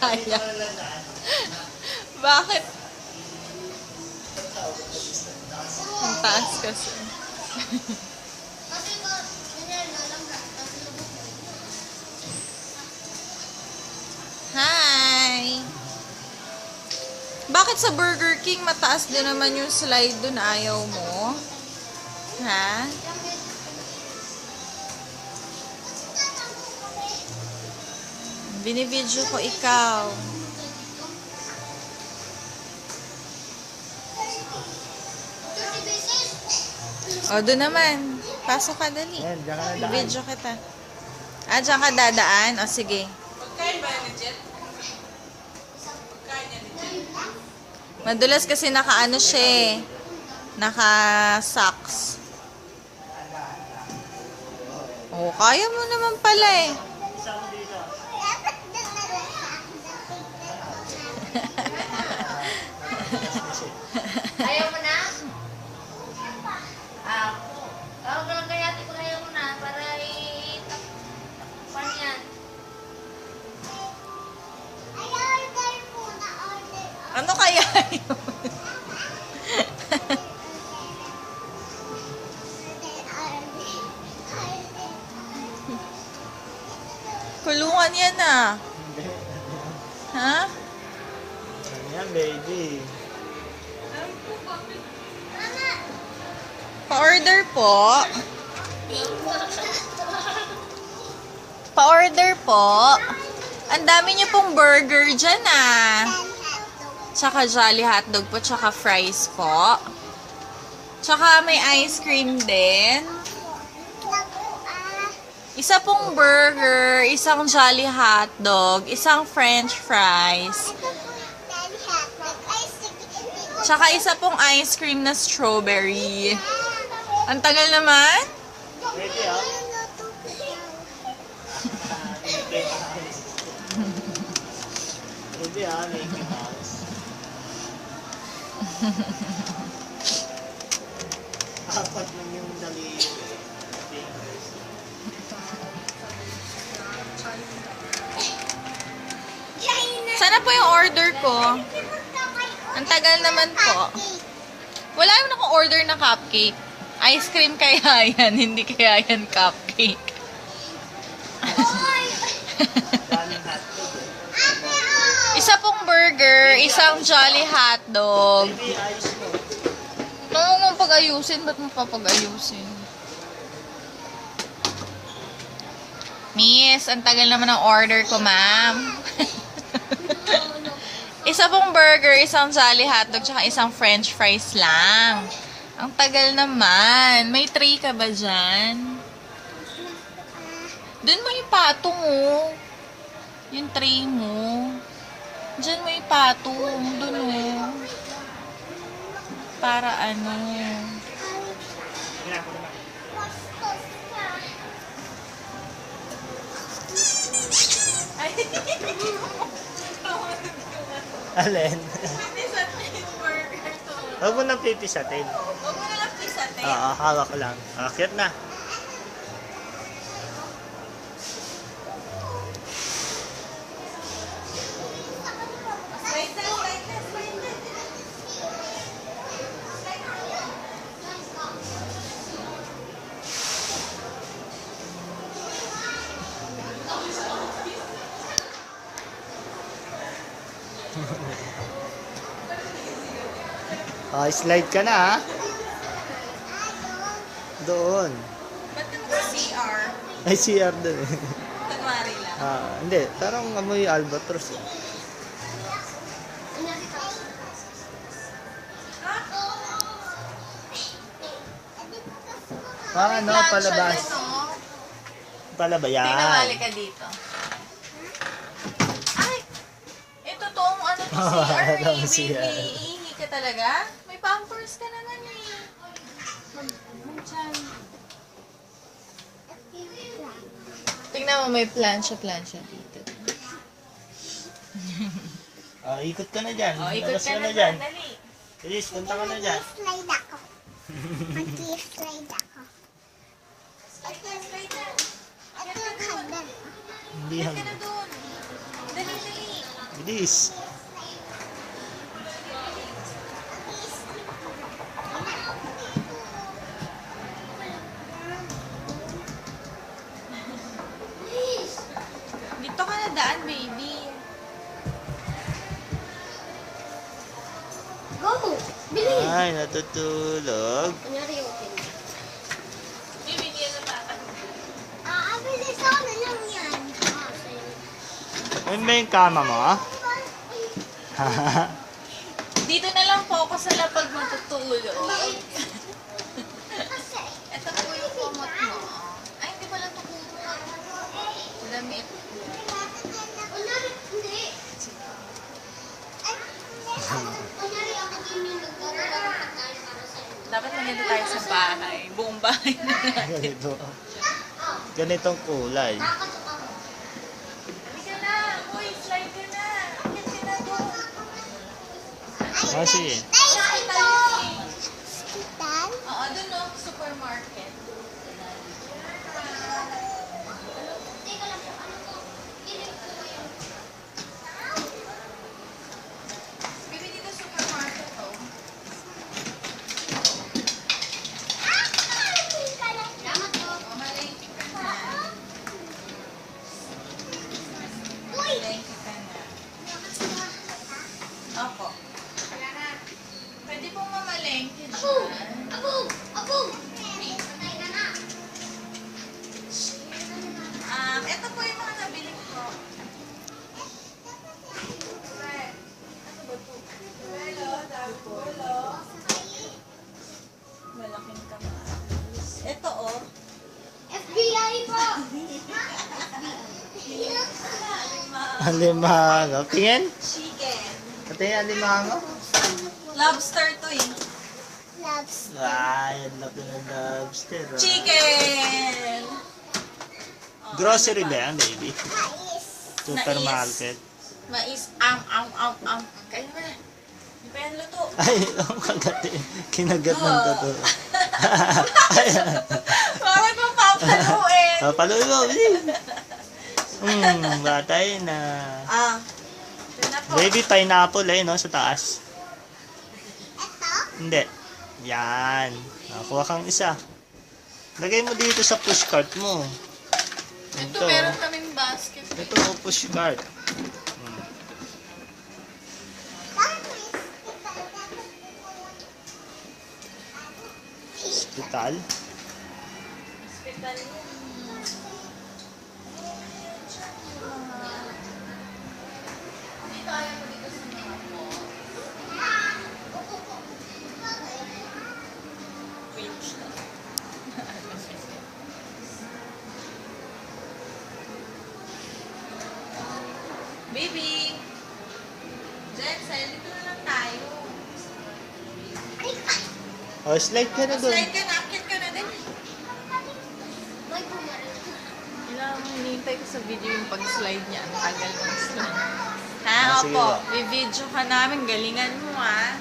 Ayan. Bakit? Ang taas kasi. Hi! Bakit sa Burger King mataas din naman yung slide dun, ayaw mo? Ha? Binibidyo ko ikaw. O, doon naman. Pasok ka, dali. Ayan, diyan ka na daan. Video kita. Ah, dyan ka dadaan? O, sige. Pagkain ba ni Jet? Pagkain niya ni Jet? Madulas kasi naka-ano siya eh. Naka-socks. Oh, kaya mo naman pala eh. Ayaw mo na? Tawag ka lang kay ate kung ayaw mo na para i-takpan yan. Ano kaya yun? Kulungan yan ah. Ha? Ayan, baby. Pa-order po. Pa-order po. Ang dami niyo pong burger dyan ah. Tsaka Jolly Hotdog po, tsaka fries po. Tsaka may ice cream din. Isa pong burger, isang Jolly Hotdog, isang French fries. Tsaka isa pong ice cream na strawberry. Ang tagal naman. Ready, ah? Ready, ah? Mickey Mouse. Apat lang yung dali. Fingers. Sana po yung order ko. Ang tagal naman po. Wala yung naka-order na cupcake. Ice cream kaya yan, hindi kaya yan cupcake. Daming hotdog, eh. Isa pong burger, isang Jolly Hotdog. Baby, ayos mo. Huwag mong pag-ayusin, ba't mo papag-ayusin? Miss, ang tagal naman ng order ko, ma'am. Isa pong burger, isang Jolly Hotdog, tsaka isang French fries lang. Ang tagal naman. May tray ka ba dyan? Doon mo ipatong, oh. Yung tray mo. Diyan mo ipatong. Doon, oh. Para ano. Alin? Pisatin burger to. Huwag mo nang pipisatin. Huwag mo na lang pisatin. Oo, hawak ko lang. Akit na. Slide na, slide na, slide na. Slide ka na, ha? Doon. Ba't yung CR? Ay, CR doon, eh. Kunwari lang. Hindi. Parang amoy albatros, eh. Parang ano, palabas. Palabayan. Tinawali ka dito. Ay! Ito toong ano to CR eh. Itong CR. Iihi ka talaga? May pampers ka naman eh. Mag-chan. Tingnan mo, may plancha dito. Ikot ka na dyan. Oh, ikot Labas ka na dyan. dali. Bilis, punta ka na dyan. Mag-slide ako. Mag-slide ako. Ito yung hagdan. Hindi Ikot ka hanggang. na doon. Dali. Bilis. Dito ka na daan, baby. Go! Bilis! Ay, natutulog. Kunyari yung open. Baby, hindi yan natatakot. Bilis ako na lang yan. Ayun ba yung kama mo? Dito na lang po ako sa lapag matutulog. Kasi, Ito po yung kumot mo. Ay, hindi pala ito kumot. Lamit. Kunyari, hindi. Kunyari ako din yung nagdadala ng pagkain para sa'yo. Dapat maganda tayo sa bahay. Buong bahay na natin. Ganito. Ganitong kulay. Nakakasuka mo. Halika na! Uy, slide ka na! Akit ka na doon. Ah, sige. hospital. Oo, doon no, supermarket. Teka lang po, ano to? Kinig ko ba yun? Baby, dito supermarket to. Salamat po. O, malengke ka na. Uy! Malengke ka na. Opo. Pwede pong mamalengke Abog! dyan. Abog! Abog! Patay ka na. Ito po yung mga nabili ko. Ano ba ito? Hello, hello. Malaking kamatis. Ito oh. FBI po! Alimango. Tingin? Chicken. Patingin alimango. Lobster to eh. Loves. Ay, ang laki ng lobster. ah. Chicken! Oh, Grocery ano ba yan, baby? Mais. Supermarket. Mais. Kain mo na. Hindi pa yan luto. Ay, ang kagat eh. Kinagat ng Oh. tato. Bakit mo papaluin? Papaluin mo, bilis. Batay na. Ito na po. Baby pineapple eh, no, sa taas. Ito? Hindi. Yan. Nakuha kang isa. Lagay mo dito sa push cart mo. Ito, meron kaming basket. Ito, push cart. Hospital. Hospital yun. Dito, ayaw mo dito sa mga po. Wait lang. Baby! Jensen, dito na lang tayo. Oh, slide ka na doon. Slide ka na, akit ka na din. May pumarin. Kailangan hinihintay ko sa video yung pag-slide niya. Ang tagal ng slide. Ha, Ah, sige opo. ba? I-video ka namin. Galingan mo, ha.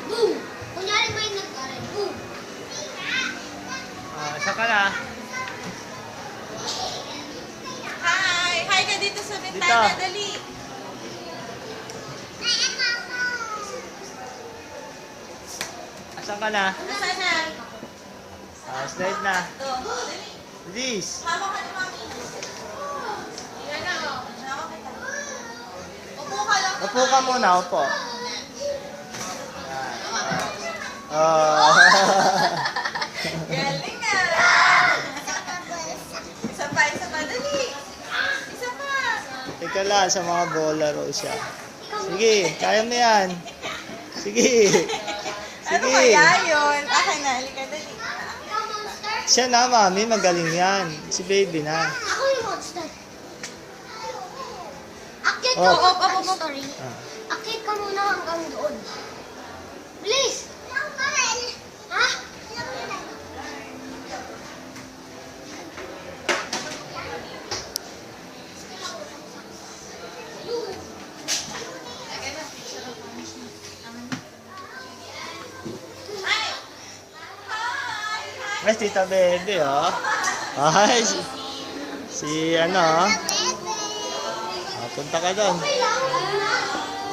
Boom! Kunyari may nagkarin. Boom! Saka na. Hi! Hi ka dito sa bintana. Dito. Dali. Asan ka na? Nasaan na? Slide na. Ito. Dali. Please. Hawak ka ni Mami. Yan na, oh. Hawak kita. Upo ka lang. Upo ka muna, upo. Oh. Galing ka. Isa pa. Dali. Isa pa. Teka lang, sa mga bola raw siya. Sige, kaya mo yan. Sige. Ano Sige. kaya yun? Akin na. Halika, dali. Ikaw, monster? Siya na, mami. Magaling yan. Si baby na. Ako yung monster. Akit Oh. ka. Sorry. Ah. Akit ka muna hanggang doon. Please! Ha? Ay, tita baby, oh. Ay, si ano, oh. Punta ka doon. Okay lang.